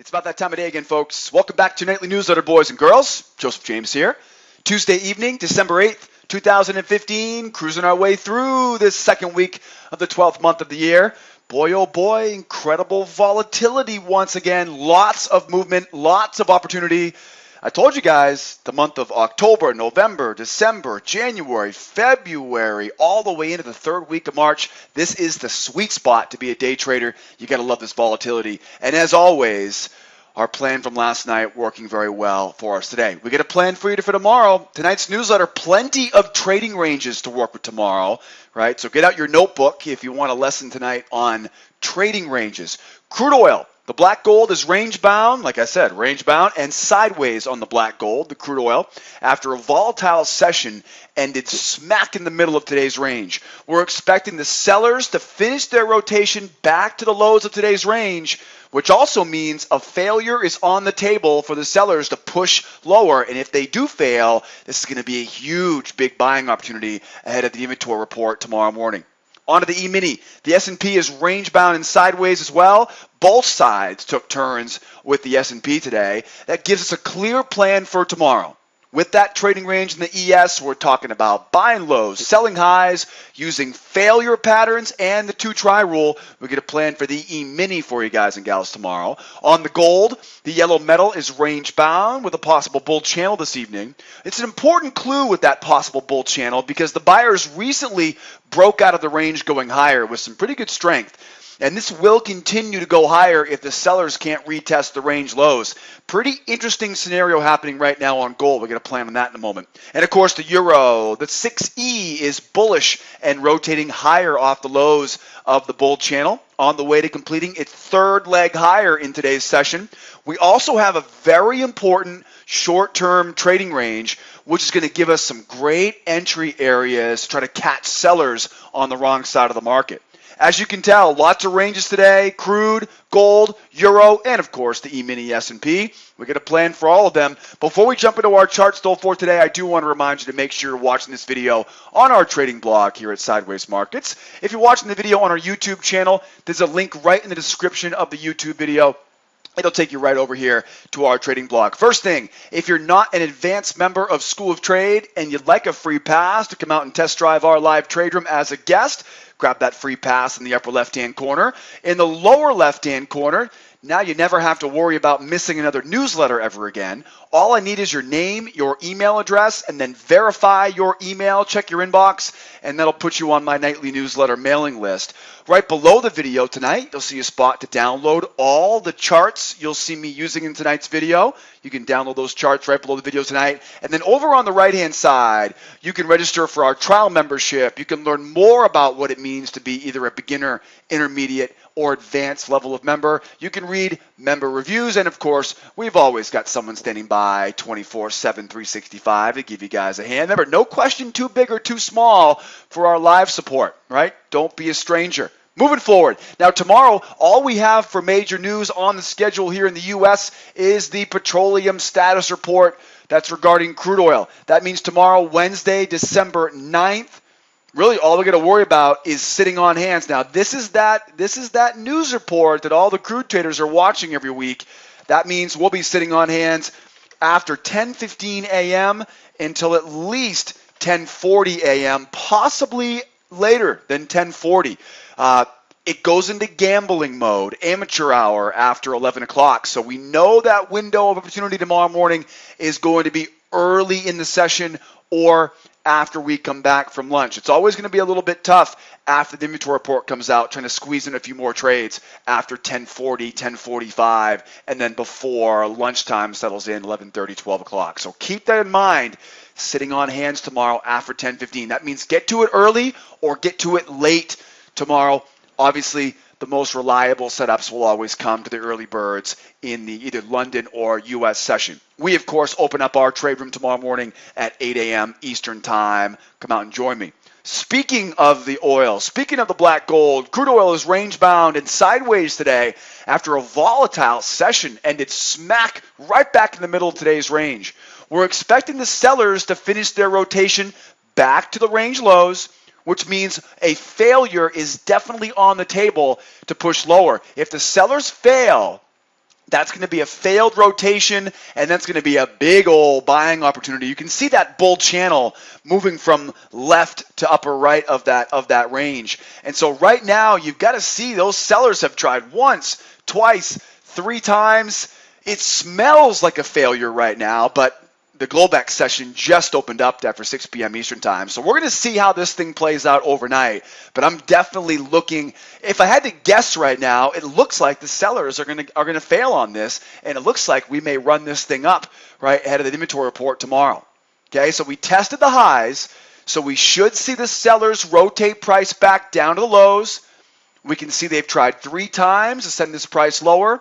It's about that time of day again, folks. Welcome back to your nightly newsletter, boys and girls. Joseph James here. Tuesday evening, December 8th, 2015. Cruising our way through this second week of the 12th month of the year. Boy, oh boy, incredible volatility once again. Lots of movement, lots of opportunity. I told you guys the month of October, November, December, January, February, all the way into the third week of March. This is the sweet spot to be a day trader. You got to love this volatility. And as always, our plan from last night working very well for us today. We got a plan for you for tomorrow. Tonight's newsletter, plenty of trading ranges to work with tomorrow, right? So get out your notebook if you want a lesson tonight on trading ranges. Crude oil. The black gold is range bound, like I said, range bound and sideways on the black gold, the crude oil, after a volatile session ended smack in the middle of today's range. We're expecting the sellers to finish their rotation back to the lows of today's range, which also means a failure is on the table for the sellers to push lower. And if they do fail, this is going to be a huge, big buying opportunity ahead of the inventory report tomorrow morning. On to the E-mini. The S&P is range-bound and sideways as well. Both sides took turns with the S&P today. That gives us a clear plan for tomorrow. With that trading range in the ES, we're talking about buying lows, selling highs, using failure patterns, and the 2-try rule. We get a plan for the E-mini for you guys and gals tomorrow. On the gold, the yellow metal is range-bound with a possible bull channel this evening. It's an important clue with that possible bull channel because the buyers recently broke out of the range going higher with some pretty good strength. And this will continue to go higher if the sellers can't retest the range lows. Pretty interesting scenario happening right now on gold. We're going to plan on that in a moment. And of course, the euro, the 6E is bullish and rotating higher off the lows of the bull channel on the way to completing its third leg higher in today's session. We also have a very important short-term trading range, which is going to give us some great entry areas to try to catch sellers on the wrong side of the market. As you can tell, lots of ranges today, crude, gold, euro, and of course the E-mini S&P. We got a plan for all of them. Before we jump into our charts though for today, I do want to remind you to make sure you're watching this video on our trading blog here at Sideways Markets. If you're watching the video on our YouTube channel, there's a link right in the description of the YouTube video. It'll take you right over here to our trading blog. First thing, if you're not an advanced member of School of Trade and you'd like a free pass to come out and test drive our live trade room as a guest, grab that free pass in the upper left-hand corner. In the lower left-hand corner, now you never have to worry about missing another newsletter ever again. All I need is your name, your email address, and then verify your email, check your inbox, and that'll put you on my nightly newsletter mailing list. Right below the video tonight, you'll see a spot to download all the charts you'll see me using in tonight's video. You can download those charts right below the video tonight. And then over on the right-hand side, you can register for our trial membership. You can learn more about what it means to be either a beginner, intermediate, or advanced level of member. You can read member reviews, and of course, we've always got someone standing by 24/7, 365 to give you guys a hand. Remember, no question too big or too small for our live support, right? Don't be a stranger. Moving forward. Now tomorrow, all we have for major news on the schedule here in the U.S. is the Petroleum status report that's regarding crude oil. That means tomorrow, Wednesday, December 9th, really all we're going to worry about is sitting on hands. Now this is that news report that all the crude traders are watching every week. That means we'll be sitting on hands after 10:15 a.m. until at least 10:40 a.m., possibly later than 10:40. It goes into gambling mode, amateur hour after 11 o'clock. So we know that window of opportunity tomorrow morning is going to be early in the session or after we come back from lunch. It's always going to be a little bit tough after the inventory report comes out, trying to squeeze in a few more trades after 10:40, 10:45, and then before lunchtime settles in, 11:30, 12 o'clock. So keep that in mind, sitting on hands tomorrow after 10:15. That means get to it early or get to it late tomorrow. Obviously, the most reliable setups will always come to the early birds in the either London or U.S. session. We, of course, open up our trade room tomorrow morning at 8 a.m. Eastern Time. Come out and join me. Speaking of the oil, speaking of the black gold, crude oil is range-bound and sideways today after a volatile session ended smack right back in the middle of today's range. We're expecting the sellers to finish their rotation back to the range lows, which means a failure is definitely on the table to push lower. If the sellers fail, That's going to be a failed rotation, and that's going to be a big old buying opportunity. You can see that bull channel moving from left to upper right of that range. And so right now, you've got to see those sellers have tried once, twice, 3 times. It smells like a failure right now, but the Globex session just opened up after 6 p.m. Eastern time. So we're going to see how this thing plays out overnight. But I'm definitely looking, if I had to guess right now, it looks like the sellers are going to fail on this, and it looks like we may run this thing up right ahead of the inventory report tomorrow. Okay, so we tested the highs, so we should see the sellers rotate price back down to the lows. We can see they've tried 3 times to send this price lower.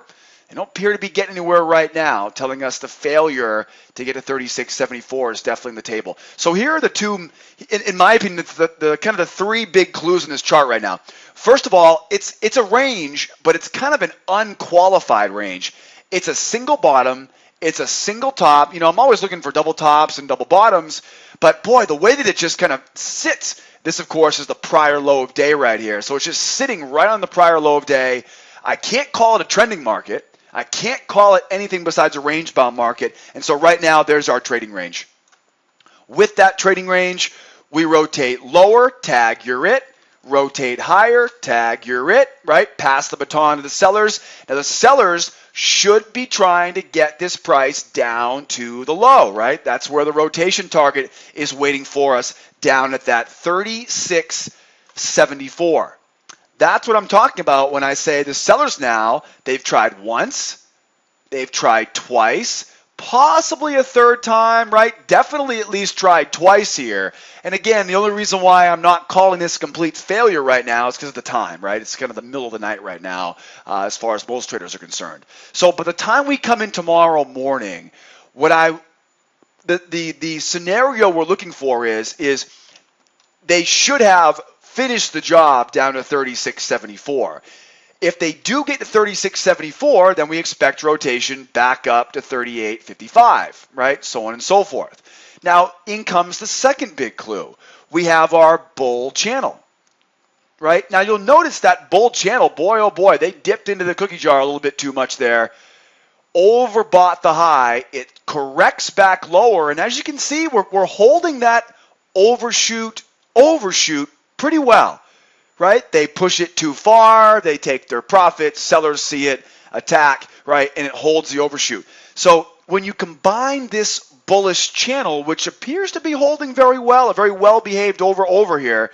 They don't appear to be getting anywhere right now, telling us the failure to get to 36.74 is definitely on the table. So here are the two, in my opinion, the kind of the 3 big clues in this chart right now. First of all, it's a range, but it's kind of an unqualified range. It's a single bottom. It's a single top. You know, I'm always looking for double tops and double bottoms, but boy, the way that it just kind of sits, this of course is the prior low of day right here. So it's just sitting right on the prior low of day. I can't call it a trending market. I can't call it anything besides a range-bound market. And so right now, there's our trading range. With that trading range, we rotate lower, tag you're it. Rotate higher, tag you're it, right? Pass the baton to the sellers. Now, the sellers should be trying to get this price down to the low, right? That's where the rotation target is waiting for us, down at that 36.74. That's what I'm talking about when I say the sellers now, they've tried once, they've tried twice, possibly a 3rd time, right? Definitely at least tried twice here. And again, the only reason why I'm not calling this a complete failure right now is because of the time, right? It's kind of the middle of the night right now as far as most traders are concerned. So by the time we come in tomorrow morning, the scenario we're looking for is they should have finished the job down to 36.74. If they do get to 36.74, then we expect rotation back up to 38.55, right? So on and so forth. Now, in comes the second big clue. We have our bull channel, right? Now, you'll notice that bull channel, boy, oh boy, they dipped into the cookie jar a little bit too much there. Overbought the high. It corrects back lower. And as you can see, we're holding that overshoot pretty well, right? They push it too far, they take their profits, sellers see it, attack, right? And it holds the overshoot. So when you combine this bullish channel, which appears to be holding very well, a very well-behaved over here,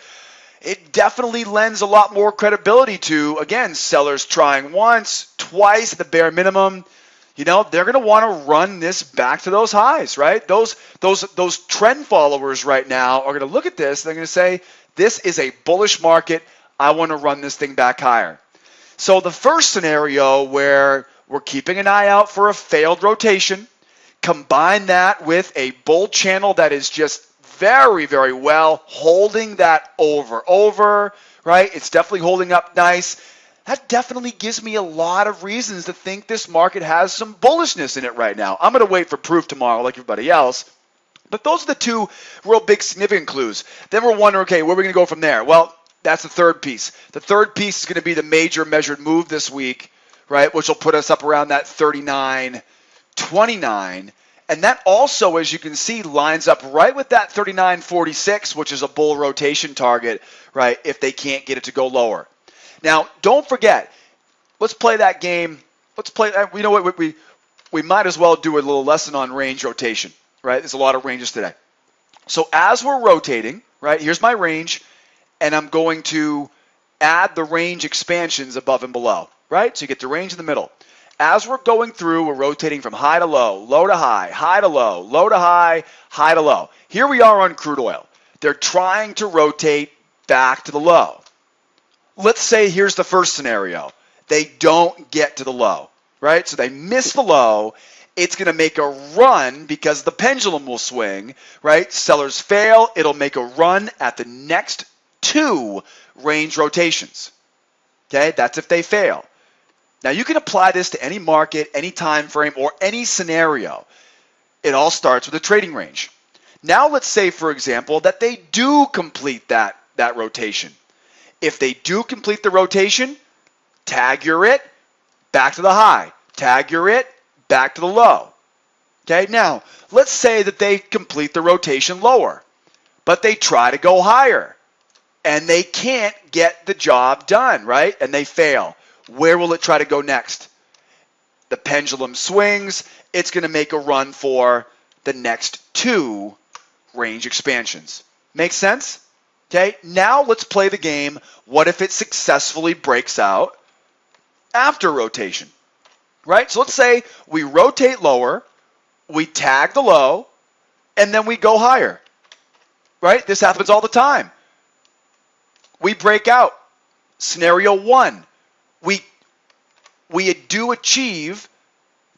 it definitely lends a lot more credibility to, again, sellers trying once, twice at the bare minimum. You know, they're going to want to run this back to those highs, right? Those trend followers right now are going to look at this, they're going to say, this is a bullish market. I want to run this thing back higher. So the first scenario where we're keeping an eye out for a failed rotation, combine that with a bull channel that is just very, very well holding that over, right? It's definitely holding up nice. That definitely gives me a lot of reasons to think this market has some bullishness in it right now. I'm going to wait for proof tomorrow like everybody else. But those are the 2 real big significant clues. Then we're wondering, okay, where are we going to go from there? Well, that's the third piece. The third piece is going to be the major measured move this week, right, which will put us up around that 39.29. And that also, as you can see, lines up right with that 39.46, which is a bull rotation target, right, if they can't get it to go lower. Now, don't forget, let's play that game. Let's play, you know what, we might as well do a little lesson on range rotation. Right? There's a lot of ranges today. So as we're rotating, right, here's my range, and I'm going to add the range expansions above and below, right? So you get the range in the middle. As we're going through, we're rotating from high to low, low to high, high to low, low to high, high to low. Here we are on crude oil. They're trying to rotate back to the low. Let's say here's the first scenario. They don't get to the low, right? So they miss the low. It's going to make a run because the pendulum will swing, right? Sellers fail. It'll make a run at the next 2 range rotations. Okay, that's if they fail. Now, you can apply this to any market, any time frame, or any scenario. It all starts with a trading range. Now, let's say, for example, that they do complete that rotation. If they do complete the rotation, tag you're it, back to the high. tag your it, back to the low. Okay, now, let's say that they complete the rotation lower, but they try to go higher, and they can't get the job done, right? And they fail. Where will it try to go next? The pendulum swings. It's going to make a run for the next 2 range expansions. Make sense? Okay, now let's play the game. What if it successfully breaks out after rotation? Right? So let's say we rotate lower, we tag the low, and then we go higher. Right? This happens all the time. We break out. Scenario 1. We do achieve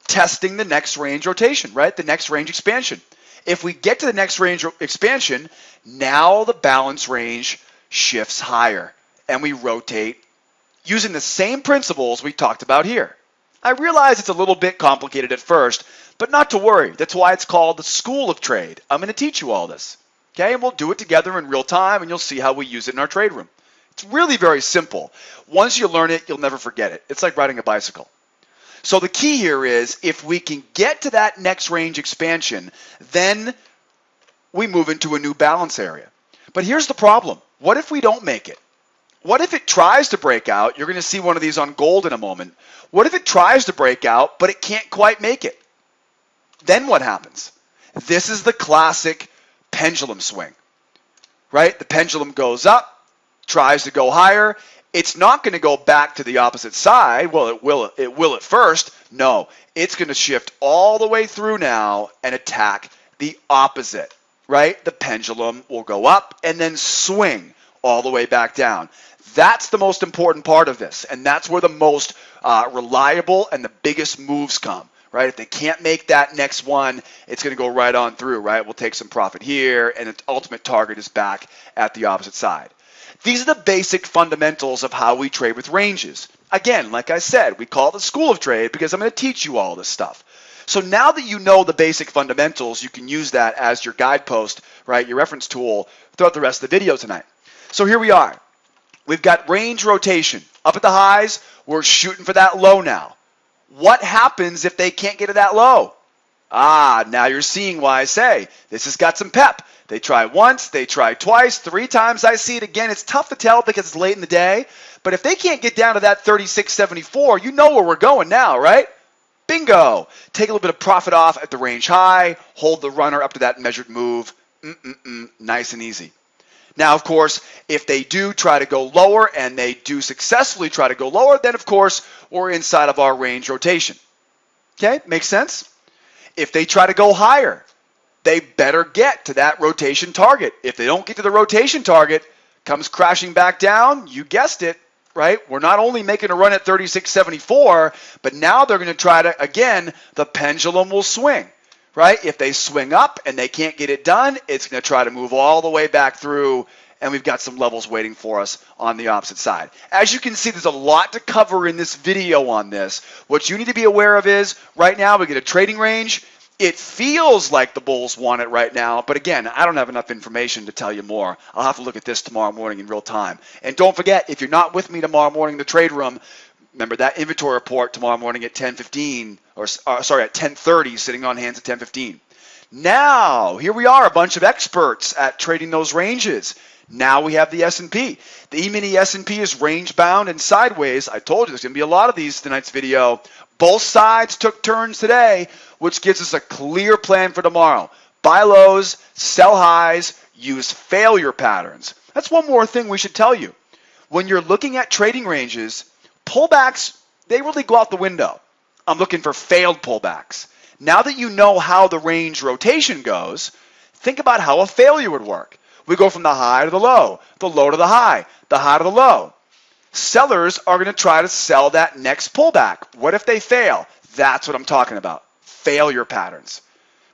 testing the next range rotation, right? The next range expansion. If we get to the next range expansion, now the balance range shifts higher, and we rotate using the same principles we talked about here. I realize it's a little bit complicated at first, but not to worry. That's why it's called the School of Trade. I'm going to teach you all this. Okay, and we'll do it together in real time, and you'll see how we use it in our trade room. It's really very simple. Once you learn it, you'll never forget it. It's like riding a bicycle. So the key here is if we can get to that next range expansion, then we move into a new balance area. But here's the problem. What if we don't make it? What if it tries to break out? You're going to see one of these on gold in a moment. What if it tries to break out, but it can't quite make it? Then what happens? This is the classic pendulum swing, right? The pendulum goes up, tries to go higher. It's not going to go back to the opposite side. Well, it will at first. No, it's going to shift all the way through now and attack the opposite, right? The pendulum will go up and then swing all the way back down. That's the most important part of this, and that's where the most reliable and the biggest moves come, right? If they can't make that next one, it's going to go right on through, right? We'll take some profit here, and the ultimate target is back at the opposite side. These are the basic fundamentals of how we trade with ranges. Again, like I said, we call it the School of Trade because I'm going to teach you all this stuff. So now that you know the basic fundamentals, you can use that as your guidepost, right, your reference tool throughout the rest of the video tonight. So here we are. We've got range rotation. Up at the highs, we're shooting for that low now. What happens if they can't get to that low? Now you're seeing why I say this has got some pep. They try once, they try twice, 3 times I see it again. It's tough to tell because it's late in the day. But if they can't get down to that 36.74, you know where we're going now, right? Bingo. Take a little bit of profit off at the range high. Hold the runner up to that measured move. Nice and easy. Now, of course, if they do try to go lower and they do successfully try to go lower, then, of course, we're inside of our range rotation. Okay? Makes sense? If they try to go higher, they better get to that rotation target. If they don't get to the rotation target, comes crashing back down, you guessed it, right? We're not only making a run at 36.74, but now they're going to try to, again, the pendulum will swing, right? If they swing up and they can't get it done, it's going to try to move all the way back through, and we've got some levels waiting for us on the opposite side. As you can see, there's a lot to cover in this video on this. What you need to be aware of is, right now we get a trading range. It feels like the bulls want it right now, but again, I don't have enough information to tell you more. I'll have to look at this tomorrow morning in real time. And don't forget, if you're not with me tomorrow morning in the trade room, remember that inventory report tomorrow morning at 10:15, at 10:30, sitting on hands at 10:15. Now, here we are, a bunch of experts at trading those ranges. Now we have the S&P. The E-mini S&P is range bound and sideways. I told you there's going to be a lot of these tonight's video. Both sides took turns today, which gives us a clear plan for tomorrow. Buy lows, sell highs, use failure patterns. That's one more thing we should tell you. When you're looking at trading ranges, pullbacks, they really go out the window. I'm looking for failed pullbacks. Now that you know how the range rotation goes, think about how a failure would work. We go from the high to the low to the high to the low. Sellers are going to try to sell that next pullback. What if they fail? That's what I'm talking about. Failure patterns,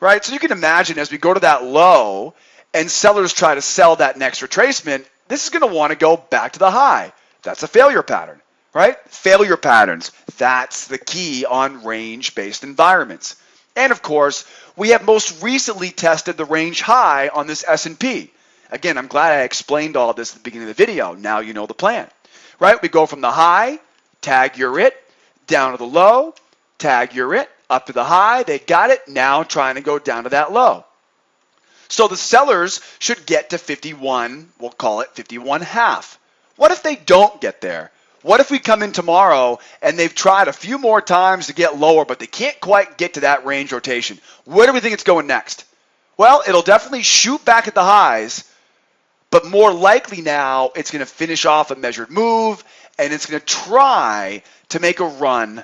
right? So you can imagine as we go to that low and sellers try to sell that next retracement, this is going to want to go back to the high. That's a failure pattern, right? Failure patterns. That's the key on range-based environments. And of course, we have most recently tested the range high on this S&P. Again, I'm glad I explained all this at the beginning of the video. Now you know the plan, right? We go from the high, tag your it, down to the low, Tag, you're it. Up to the high, they got it. Now trying to go down to that low. So the sellers should get to 51, we'll call it 51.5. What if they don't get there? What if we come in tomorrow and they've tried a few more times to get lower, but they can't quite get to that range rotation? Where do we think it's going next? Well, it'll definitely shoot back at the highs, but more likely now it's going to finish off a measured move, and it's going to try to make a run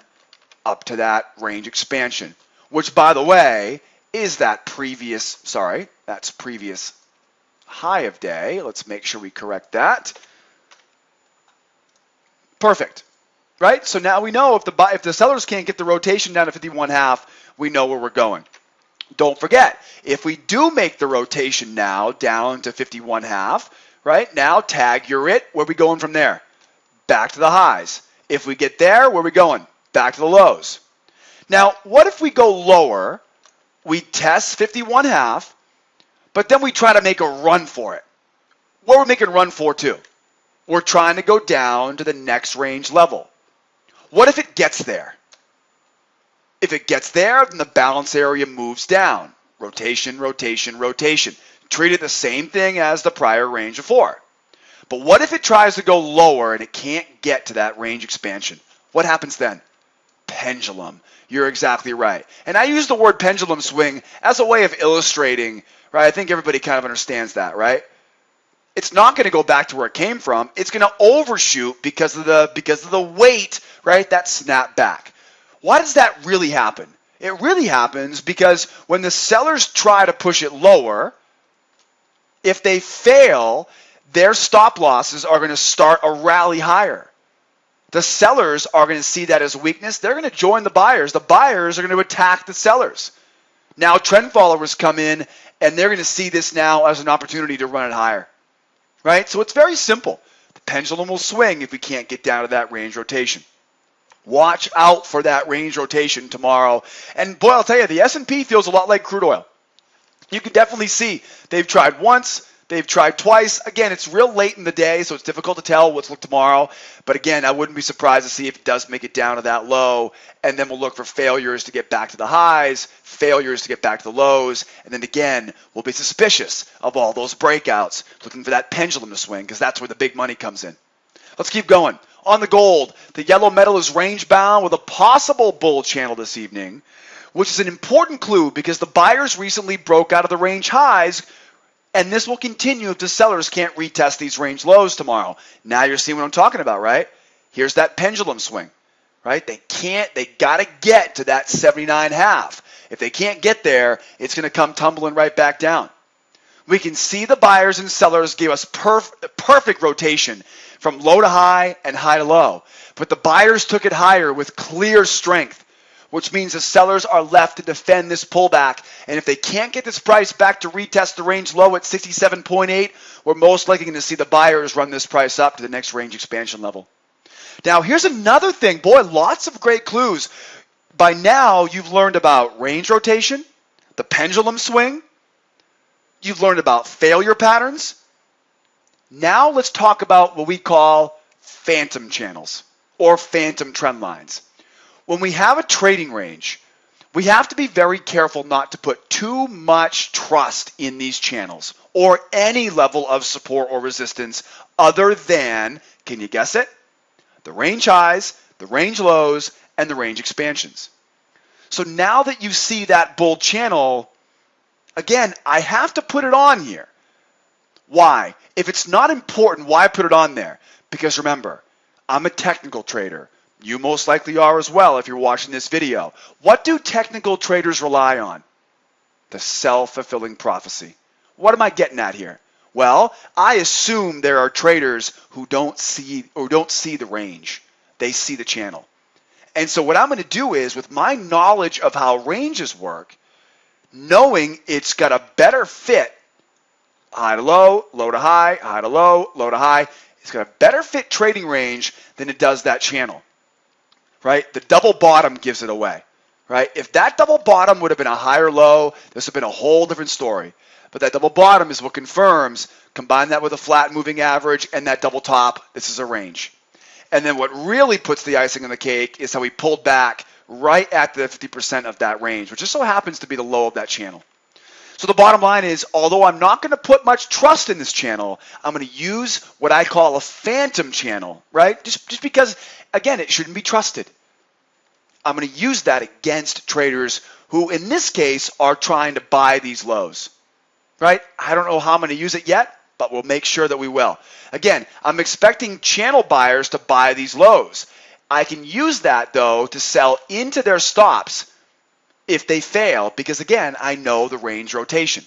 up to that range expansion, which, by the way, is that previous high of day. Let's make sure we correct that. Perfect, right? So now we know if the sellers can't get the rotation down to 51.5, we know where we're going. Don't forget, if we do make the rotation now down to 51.5, right? Now tag, you're it. Where are we going from there? Back to the highs. If we get there, where are we going? Back to the lows. Now, what if we go lower? We test 51.5, but then we try to make a run for it. What are we making a run for too? We're trying to go down to the next range level. What if it gets there? If it gets there, then the balance area moves down. Rotation, rotation, rotation. Treat it the same thing as the prior range before. But what if it tries to go lower and it can't get to that range expansion? What happens then? Pendulum. You're exactly right. And I use the word pendulum swing as a way of illustrating, right? I think everybody kind of understands that, right? It's not going to go back to where it came from. It's going to overshoot because of the weight, right? That snap back. Why does that really happen? It really happens because when the sellers try to push it lower, if they fail, their stop losses are going to start a rally higher. The sellers are going to see that as weakness. They're going to join the buyers. The buyers are going to attack the sellers. Now trend followers come in and they're going to see this now as an opportunity to run it higher. Right? So it's very simple. The pendulum will swing if we can't get down to that range rotation. Watch out for that range rotation tomorrow. And boy, I'll tell you, the S&P feels a lot like crude oil. You can definitely see they've tried once, they've tried twice. Again, it's real late in the day, so it's difficult to tell what's look tomorrow. But again, I wouldn't be surprised to see if it does make it down to that low. And then we'll look for failures to get back to the highs, failures to get back to the lows. And then again, we'll be suspicious of all those breakouts, looking for that pendulum to swing, because that's where the big money comes in. Let's keep going. On the gold, the yellow metal is range bound with a possible bull channel this evening, which is an important clue because the buyers recently broke out of the range highs, and this will continue if the sellers can't retest these range lows tomorrow. Now you're seeing what I'm talking about, right? Here's that pendulum swing, right? They got to get to that 79.5. If they can't get there, it's going to come tumbling right back down. We can see the buyers and sellers gave us perfect rotation from low to high and high to low. But the buyers took it higher with clear strength, which means the sellers are left to defend this pullback. And if they can't get this price back to retest the range low at 67.8, we're most likely going to see the buyers run this price up to the next range expansion level. Now, here's another thing. Boy, lots of great clues. By now, you've learned about range rotation, the pendulum swing. You've learned about failure patterns. Now let's talk about what we call phantom channels or phantom trend lines. When we have a trading range, we have to be very careful not to put too much trust in these channels or any level of support or resistance other than, can you guess it? The range highs, the range lows, and the range expansions. So now that you see that bull channel, again, I have to put it on here. Why? If it's not important, why put it on there? Because remember, I'm a technical trader. You most likely are as well if you're watching this video. What do technical traders rely on? The self-fulfilling prophecy. What am I getting at here? Well, I assume there are traders who don't see the range. They see the channel. And so what I'm going to do is, with my knowledge of how ranges work, knowing it's got a better fit, high to low, low to high, high to low, low to high, it's got a better fit trading range than it does that channel, right? The double bottom gives it away, right? If that double bottom would have been a higher low, this would have been a whole different story. But that double bottom is what confirms, combine that with a flat moving average and that double top, this is a range. And then what really puts the icing on the cake is how we pulled back right at the 50% of that range, which just so happens to be the low of that channel. So the bottom line is, although I'm not going to put much trust in this channel, I'm going to use what I call a phantom channel, right? Just because, again, it shouldn't be trusted. I'm going to use that against traders who, in this case, are trying to buy these lows, right? I don't know how I'm going to use it yet, but we'll make sure that we will. Again, I'm expecting channel buyers to buy these lows. I can use that, though, to sell into their stops if they fail, because again, I know the range rotation,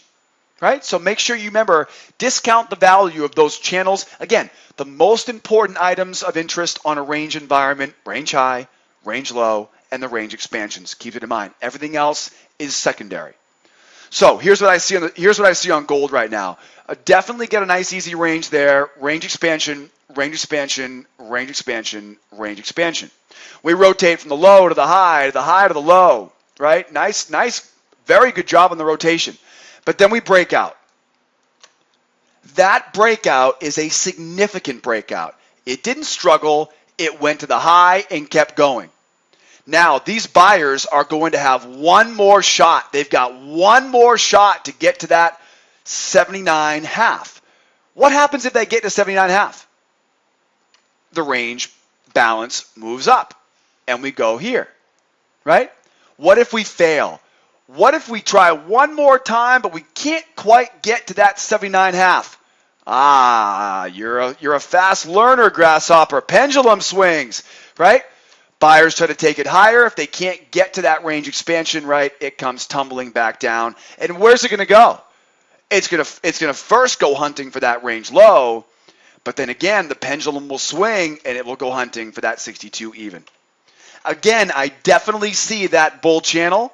right? So make sure you remember, discount the value of those channels. Again, the most important items of interest on a range environment: range high, range low, and the range expansions. Keep it in mind. Everything else is secondary. So here's what I see on gold right now. Definitely get a nice easy range there. Range expansion, range expansion, range expansion, range expansion. We rotate from the low to the high, to the high to the low. Right? Nice, very good job on the rotation. But then we break out. That breakout is a significant breakout. It didn't struggle. It went to the high and kept going. Now, these buyers are going to have one more shot. They've got one more shot to get to that 79.5. What happens if they get to 79.5? The range balance moves up, and we go here, right? What if we fail? What if we try one more time, but we can't quite get to that 79.5? You're a fast learner, grasshopper. Pendulum swings, right? Buyers try to take it higher. If they can't get to that range expansion, right, it comes tumbling back down. And where's it going to go? It's going to first go hunting for that range low, but then again, the pendulum will swing and it will go hunting for that 62 even. Again, I definitely see that bull channel,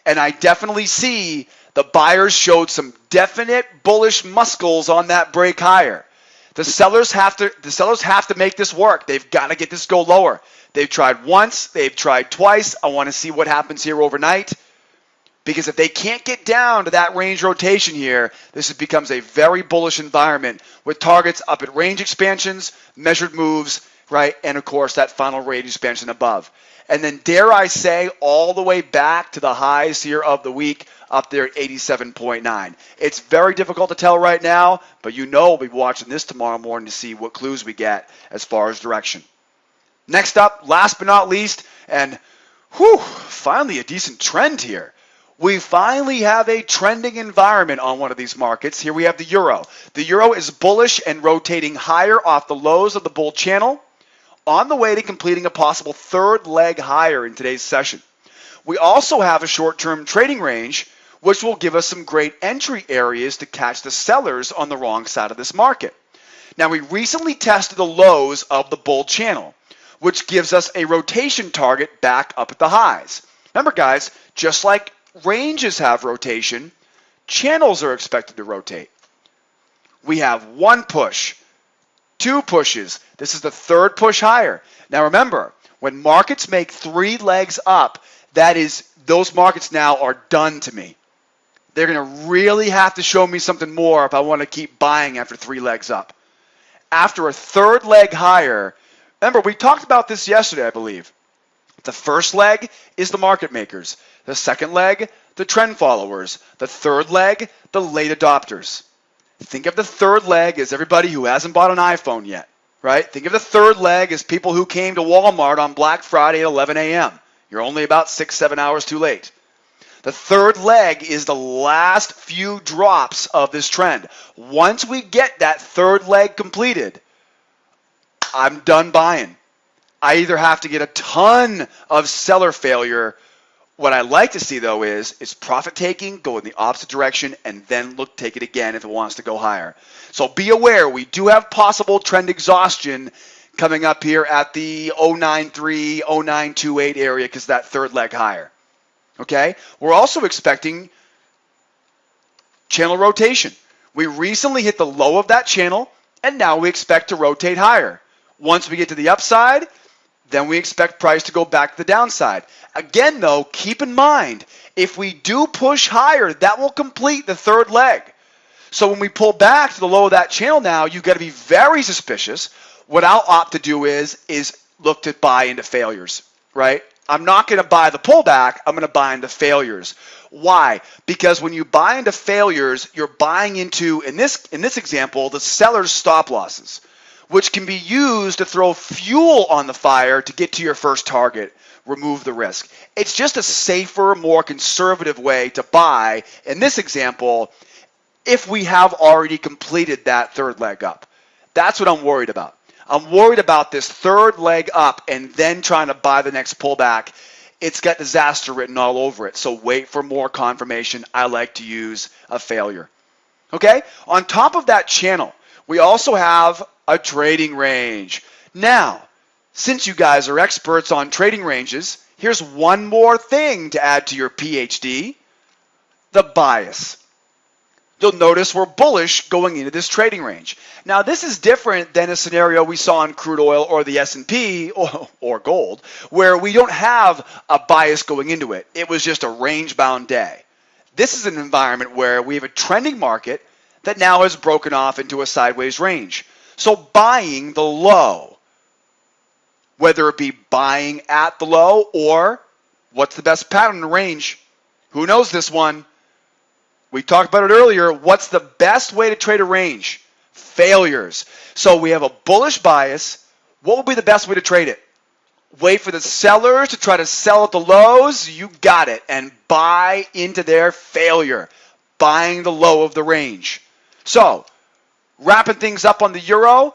and I definitely see the buyers showed some definite bullish muscles on that break higher. The sellers have to make this work. They've got to get this go lower. They've tried once, they've tried twice. I want to see what happens here overnight, because if they can't get down to that range rotation here, this becomes a very bullish environment with targets up at range expansions, measured moves, right, and of course that final range expansion above. And then, dare I say, all the way back to the highs here of the week, up there at 87.9. It's very difficult to tell right now, but you know we'll be watching this tomorrow morning to see what clues we get as far as direction. Next up, last but not least, and finally a decent trend here. We finally have a trending environment on one of these markets. Here we have the euro. The euro is bullish and rotating higher off the lows of the bull channel, on the way to completing a possible third leg higher in today's session. We also have a short-term trading range, which will give us some great entry areas to catch the sellers on the wrong side of this market. Now, we recently tested the lows of the bull channel, which gives us a rotation target back up at the highs. Remember, guys, just like ranges have rotation, channels are expected to rotate. We have one push, two pushes. This is the third push higher. Now remember, when markets make three legs up, that is, those markets now are done to me. They're going to really have to show me something more if I want to keep buying after three legs up. After a third leg higher, remember, we talked about this yesterday, I believe. The first leg is the market makers. The second leg, the trend followers. The third leg, the late adopters. Think of the third leg as everybody who hasn't bought an iPhone yet, right? Think of the third leg as people who came to Walmart on Black Friday at 11 a.m. You're only about 6-7 hours too late. The third leg is the last few drops of this trend. Once we get that third leg completed, I'm done buying. I either have to get a ton of seller failure. What I like to see, though, is profit taking, go in the opposite direction, and then take it again if it wants to go higher. So be aware, we do have possible trend exhaustion coming up here at the 093, 0928 area because that third leg higher. Okay? We're also expecting channel rotation. We recently hit the low of that channel, and now we expect to rotate higher. Once we get to the upside, then we expect price to go back to the downside. Again, though, keep in mind, if we do push higher, that will complete the third leg. So when we pull back to the low of that channel now, you've got to be very suspicious. What I'll opt to do is look to buy into failures, right? I'm not going to buy the pullback. I'm going to buy into failures. Why? Because when you buy into failures, you're buying into, in this example, the seller's stop losses, which can be used to throw fuel on the fire to get to your first target, remove the risk. It's just a safer, more conservative way to buy, in this example, if we have already completed that third leg up. That's what I'm worried about. I'm worried about this third leg up and then trying to buy the next pullback. It's got disaster written all over it. So wait for more confirmation. I like to use a failure. Okay? On top of that channel, we also have a trading range. Now, since you guys are experts on trading ranges, here's one more thing to add to your PhD, the bias. You'll notice we're bullish going into this trading range. Now, this is different than a scenario we saw in crude oil or the S&P or gold, where we don't have a bias going into it. It was just a range-bound day. This is an environment where we have a trending market that now has broken off into a sideways range. So buying the low, whether it be buying at the low or what's the best pattern in the range? Who knows this one? We talked about it earlier. What's the best way to trade a range? Failures. So we have a bullish bias. What would be the best way to trade it? Wait for the sellers to try to sell at the lows. You got it. And buy into their failure. Buying the low of the range. So, wrapping things up on the euro,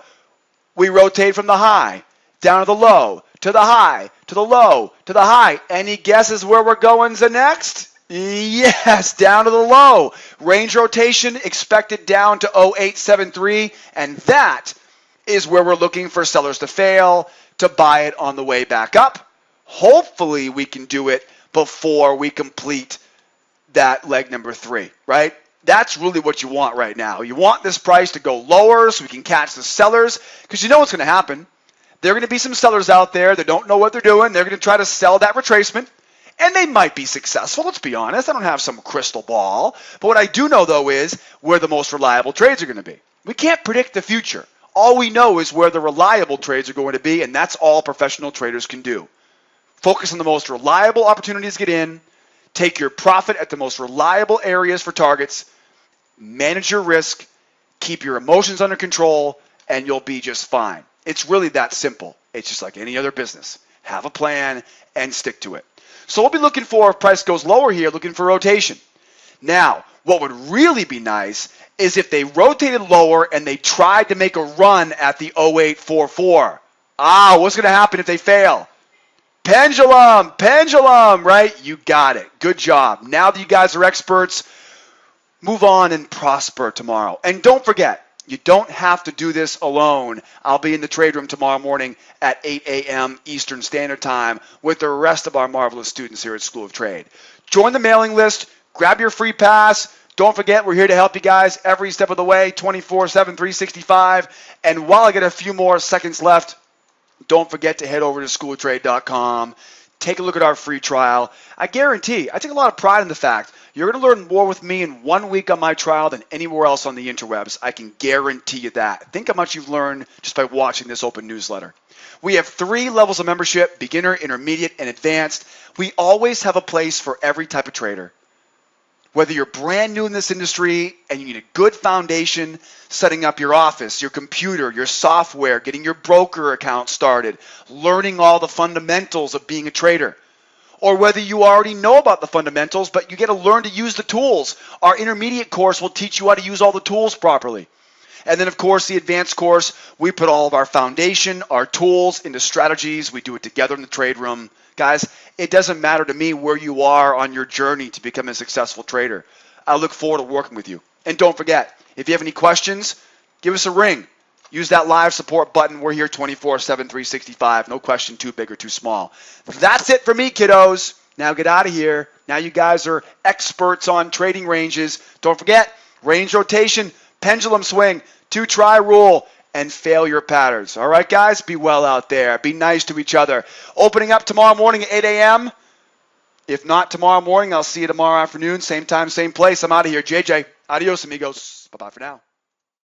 we rotate from the high down to the low, to the high, to the low, to the high. Any guesses where we're going next? Yes, down to the low. Range rotation expected down to 0873, and that is where we're looking for sellers to fail to buy it on the way back up. Hopefully we can do it before we complete that leg number 3, right? That's really what you want right now. You want this price to go lower so we can catch the sellers, because you know what's going to happen. There are going to be some sellers out there that don't know what they're doing. They're going to try to sell that retracement. And they might be successful, let's be honest. I don't have some crystal ball. But what I do know, though, is where the most reliable trades are going to be. We can't predict the future. All we know is where the reliable trades are going to be, and that's all professional traders can do. Focus on the most reliable opportunities to get in. Take your profit at the most reliable areas for targets. Manage your risk. Keep your emotions under control, and you'll be just fine. It's really that simple. It's just like any other business. Have a plan and stick to it. So we'll be looking for, if price goes lower here, looking for rotation. Now, what would really be nice is if they rotated lower and they tried to make a run at the 0844. What's going to happen if they fail? Pendulum, right? You got it. Good job. Now that you guys are experts, move on and prosper tomorrow. And don't forget, you don't have to do this alone. I'll be in the trade room tomorrow morning at 8 a.m. Eastern Standard Time with the rest of our marvelous students here at School of Trade. Join the mailing list. Grab your free pass. Don't forget, we're here to help you guys every step of the way, 24/7, 365. And while I get a few more seconds left, don't forget to head over to schooloftrade.com. Take a look at our free trial. I guarantee, I take a lot of pride in the fact you're going to learn more with me in 1 week on my trial than anywhere else on the interwebs. I can guarantee you that. Think how much you've learned just by watching this open newsletter. We have 3 levels of membership, beginner, intermediate, and advanced. We always have a place for every type of trader. Whether you're brand new in this industry and you need a good foundation, setting up your office, your computer, your software, getting your broker account started, learning all the fundamentals of being a trader, or whether you already know about the fundamentals, but you get to learn to use the tools. Our intermediate course will teach you how to use all the tools properly. And then, of course, the advanced course, we put all of our foundation, our tools into strategies. We do it together in the trade room. Guys, it doesn't matter to me where you are on your journey to become a successful trader. I look forward to working with you. And don't forget, if you have any questions, give us a ring. Use that live support button. We're here 24/7, 365. No question too big or too small. That's it for me, kiddos. Now get out of here. Now you guys are experts on trading ranges. Don't forget, range rotation, pendulum swing, 2-try rule, and failure patterns. All right, guys? Be well out there. Be nice to each other. Opening up tomorrow morning at 8 a.m. If not tomorrow morning, I'll see you tomorrow afternoon. Same time, same place. I'm out of here. JJ, adios, amigos. Bye-bye for now.